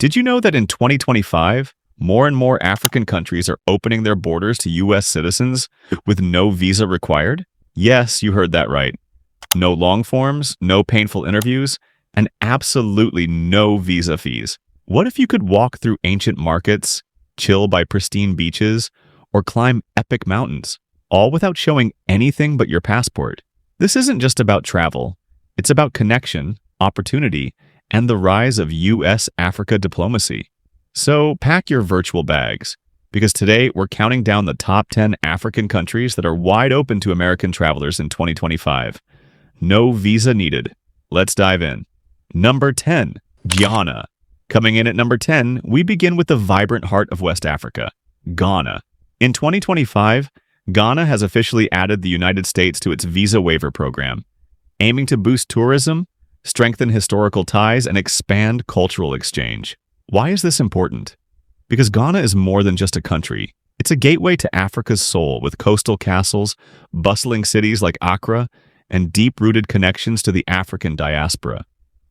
Did you know that in 2025, more and more African countries are opening their borders to U.S. citizens with no visa required? Yes, you heard that right. No long forms, no painful interviews, and absolutely no visa fees. What if you could walk through ancient markets, chill by pristine beaches, or climb epic mountains, all without showing anything but your passport? This isn't just about travel. It's about connection, opportunity, and the rise of U.S.-Africa diplomacy. So pack your virtual bags, because today we're counting down the top 10 African countries that are wide open to American travelers in 2025. No visa needed. Let's dive in. Number 10, Ghana. Coming in at number 10, we begin with the vibrant heart of West Africa, Ghana. In 2025, Ghana has officially added the United States to its visa waiver program, aiming to boost tourism, strengthen historical ties, and expand cultural exchange. Why is this important? Because Ghana is more than just a country. It's a gateway to Africa's soul with coastal castles, bustling cities like Accra, and deep-rooted connections to the African diaspora.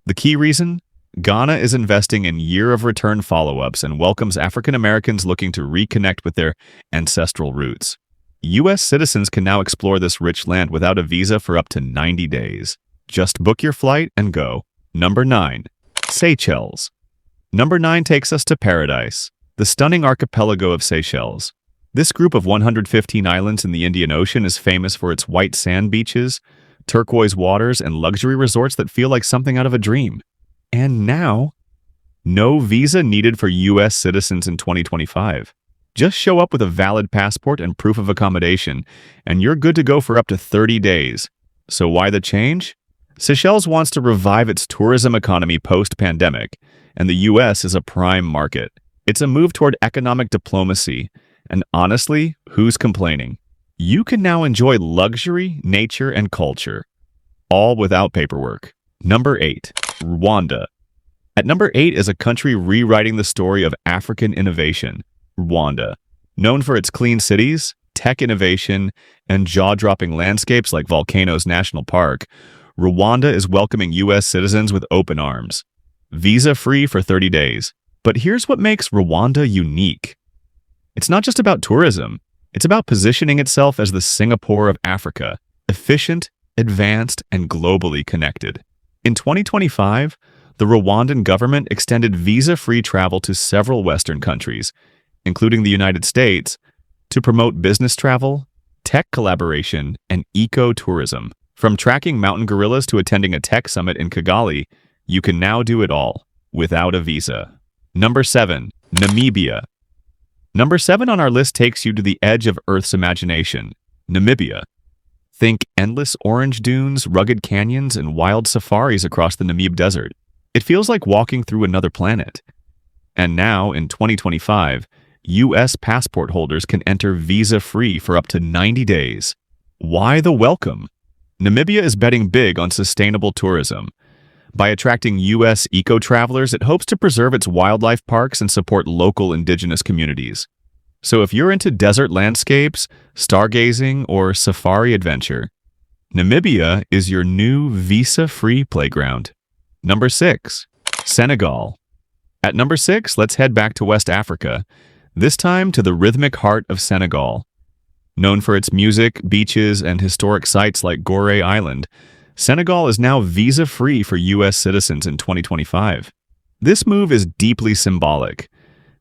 The key reason? Ghana is investing in year-of-return follow-ups and welcomes African Americans looking to reconnect with their ancestral roots. U.S. citizens can now explore this rich land without a visa for up to 90 days. Just book your flight and go. Number 9, Seychelles. Number 9 takes us to paradise, the stunning archipelago of Seychelles. This group of 115 islands in the Indian Ocean is famous for its white sand beaches, turquoise waters, and luxury resorts that feel like something out of a dream. And now, no visa needed for U.S. citizens in 2025. Just show up with a valid passport and proof of accommodation, and you're good to go for up to 30 days. So why the change? Seychelles wants to revive its tourism economy post-pandemic, and the U.S. is a prime market. It's a move toward economic diplomacy, and honestly, who's complaining? You can now enjoy luxury, nature, and culture, all without paperwork. Number 8, Rwanda. At number 8 is a country rewriting the story of African innovation, Rwanda. Known for its clean cities, tech innovation, and jaw-dropping landscapes like Volcanoes National Park, Rwanda is welcoming U.S. citizens with open arms. Visa-free for 30 days. But here's what makes Rwanda unique. It's not just about tourism. It's about positioning itself as the Singapore of Africa, efficient, advanced, and globally connected. In 2025, the Rwandan government extended visa-free travel to several Western countries, including the United States, to promote business travel, tech collaboration, and eco-tourism. From tracking mountain gorillas to attending a tech summit in Kigali, you can now do it all without a visa. Number 7, Namibia. Number 7 on our list takes you to the edge of Earth's imagination, Namibia. Think endless orange dunes, rugged canyons, and wild safaris across the Namib Desert. It feels like walking through another planet. And now, in 2025, U.S. passport holders can enter visa-free for up to 90 days. Why the welcome? Namibia is betting big on sustainable tourism. By attracting U.S. eco-travelers, it hopes to preserve its wildlife parks and support local indigenous communities. So if you're into desert landscapes, stargazing, or safari adventure, Namibia is your new visa-free playground. Number 6, Senegal. At number 6, let's head back to West Africa, this time to the rhythmic heart of Senegal. Known for its music, beaches, and historic sites like Gorée Island, Senegal is now visa-free for U.S. citizens in 2025. This move is deeply symbolic.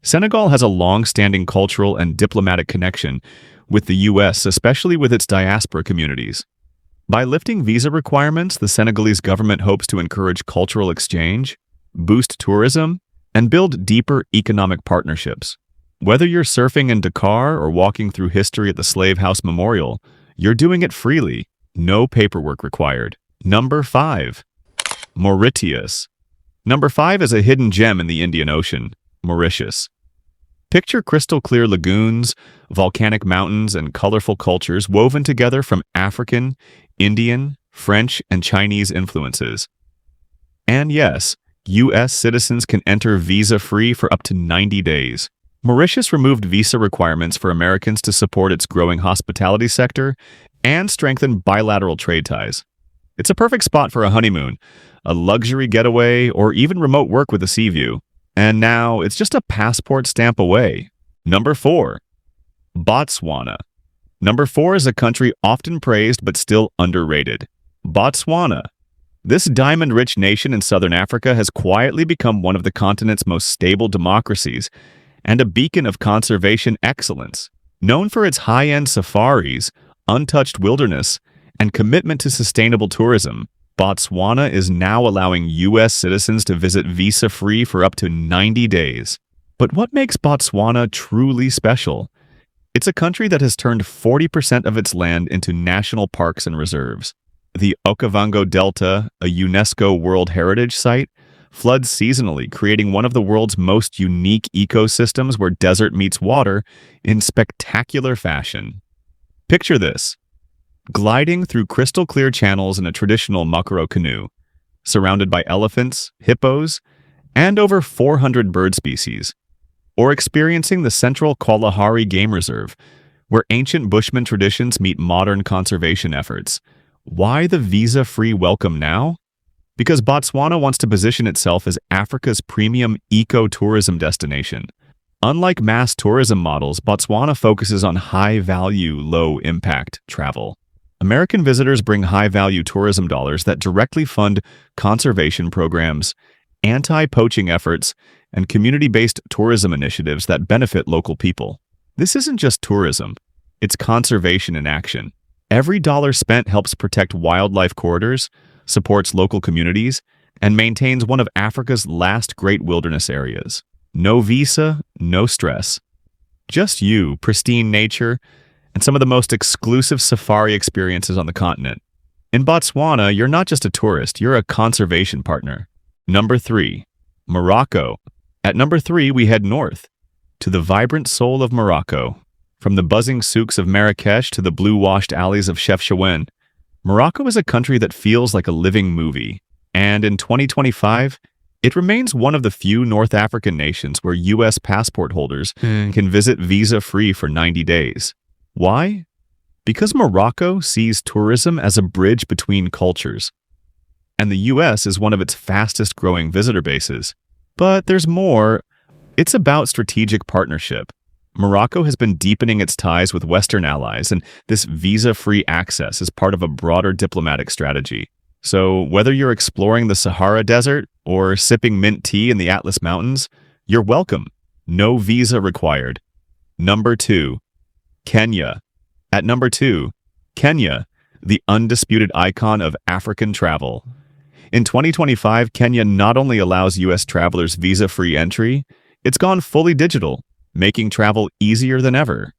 Senegal has a long-standing cultural and diplomatic connection with the U.S., especially with its diaspora communities. By lifting visa requirements, the Senegalese government hopes to encourage cultural exchange, boost tourism, and build deeper economic partnerships. Whether you're surfing in Dakar or walking through history at the Slave House Memorial, you're doing it freely, no paperwork required. Number 5, Mauritius. Number 5 is a hidden gem in the Indian Ocean, Mauritius. Picture crystal-clear lagoons, volcanic mountains, and colorful cultures woven together from African, Indian, French, and Chinese influences. And yes, U.S. citizens can enter visa-free for up to 90 days. Mauritius removed visa requirements for Americans to support its growing hospitality sector and strengthen bilateral trade ties. It's a perfect spot for a honeymoon, a luxury getaway, or even remote work with a sea view. And now it's just a passport stamp away. Number 4. Botswana. Number 4 is a country often praised but still underrated. Botswana. This diamond-rich nation in southern Africa has quietly become one of the continent's most stable democracies and a beacon of conservation excellence. Known for its high-end safaris, untouched wilderness, and commitment to sustainable tourism, Botswana is now allowing U.S. citizens to visit visa-free for up to 90 days. But what makes Botswana truly special? It's a country that has turned 40% of its land into national parks and reserves. The Okavango Delta, a UNESCO World Heritage Site, floods seasonally, creating one of the world's most unique ecosystems where desert meets water in spectacular fashion. Picture this: gliding through crystal-clear channels in a traditional makaro canoe, surrounded by elephants, hippos, and over 400 bird species. Or experiencing the central Kalahari Game Reserve, where ancient Bushman traditions meet modern conservation efforts. Why the visa-free welcome now? Because Botswana wants to position itself as Africa's premium eco-tourism destination. Unlike mass tourism models, Botswana focuses on high-value, low-impact travel. American visitors bring high-value tourism dollars that directly fund conservation programs, anti-poaching efforts, and community-based tourism initiatives that benefit local people. This isn't just tourism, it's conservation in action. Every dollar spent helps protect wildlife corridors, supports local communities, and maintains one of Africa's last great wilderness areas. No visa, no stress. Just you, pristine nature, and some of the most exclusive safari experiences on the continent. In Botswana, you're not just a tourist, you're a conservation partner. Number 3. Morocco. At number 3, we head north, to the vibrant soul of Morocco. From the buzzing souks of Marrakesh to the blue-washed alleys of Chefchaouen, Morocco is a country that feels like a living movie. And in 2025, it remains one of the few North African nations where U.S. passport holders can visit visa-free for 90 days. Why? Because Morocco sees tourism as a bridge between cultures, and the U.S. is one of its fastest-growing visitor bases. But there's more. It's about strategic partnership. Morocco has been deepening its ties with Western allies, and this visa-free access is part of a broader diplomatic strategy. So whether you're exploring the Sahara Desert or sipping mint tea in the Atlas Mountains, you're welcome. No visa required. Number 2. Kenya. At number 2, Kenya, the undisputed icon of African travel. In 2025, Kenya not only allows U.S. travelers visa-free entry, it's gone fully digital, making travel easier than ever.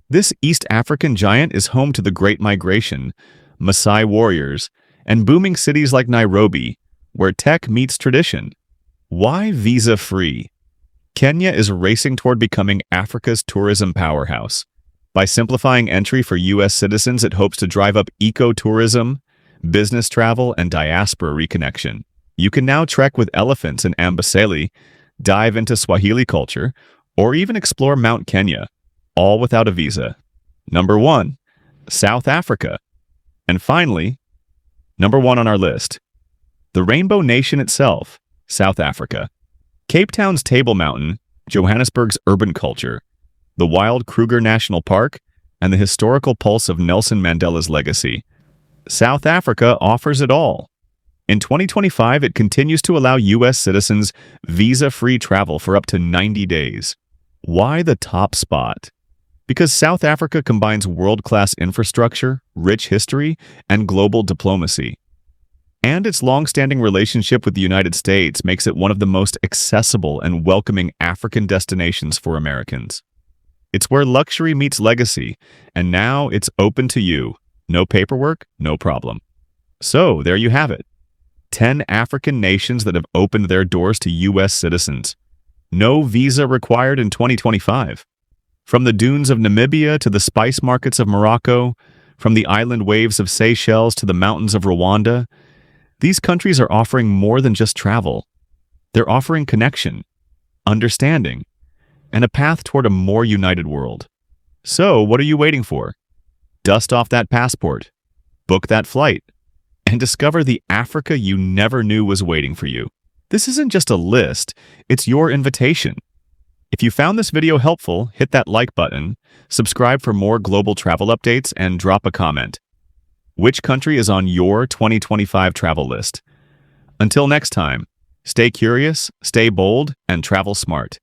This East African giant is home to the Great Migration, Maasai warriors, and booming cities like Nairobi, where tech meets tradition. Why visa-free? Kenya is racing toward becoming Africa's tourism powerhouse. By simplifying entry for U.S. citizens, it hopes to drive up eco-tourism, business travel, and diaspora reconnection. You can now trek with elephants in Amboseli, dive into Swahili culture, or even explore Mount Kenya, all without a visa. Number 1, South Africa. And finally, number 1 on our list, the Rainbow Nation itself, South Africa. Cape Town's Table Mountain, Johannesburg's urban culture, the wild Kruger National Park, and the historical pulse of Nelson Mandela's legacy. South Africa offers it all. In 2025, it continues to allow U.S. citizens visa-free travel for up to 90 days. Why the top spot? Because South Africa combines world-class infrastructure, rich history, and global diplomacy. And its long-standing relationship with the United States makes it one of the most accessible and welcoming African destinations for Americans. It's where luxury meets legacy, and now it's open to you. No paperwork, no problem. So, there you have it. 10 African nations that have opened their doors to U.S. citizens. No visa required in 2025. From the dunes of Namibia to the spice markets of Morocco, from the island waves of Seychelles to the mountains of Rwanda, these countries are offering more than just travel. They're offering connection, understanding, and a path toward a more united world. So, what are you waiting for? Dust off that passport, book that flight, and discover the Africa you never knew was waiting for you. This isn't just a list, it's your invitation. If you found this video helpful, hit that like button, subscribe for more global travel updates, and drop a comment. Which country is on your 2025 travel list? Until next time, stay curious, stay bold, and travel smart.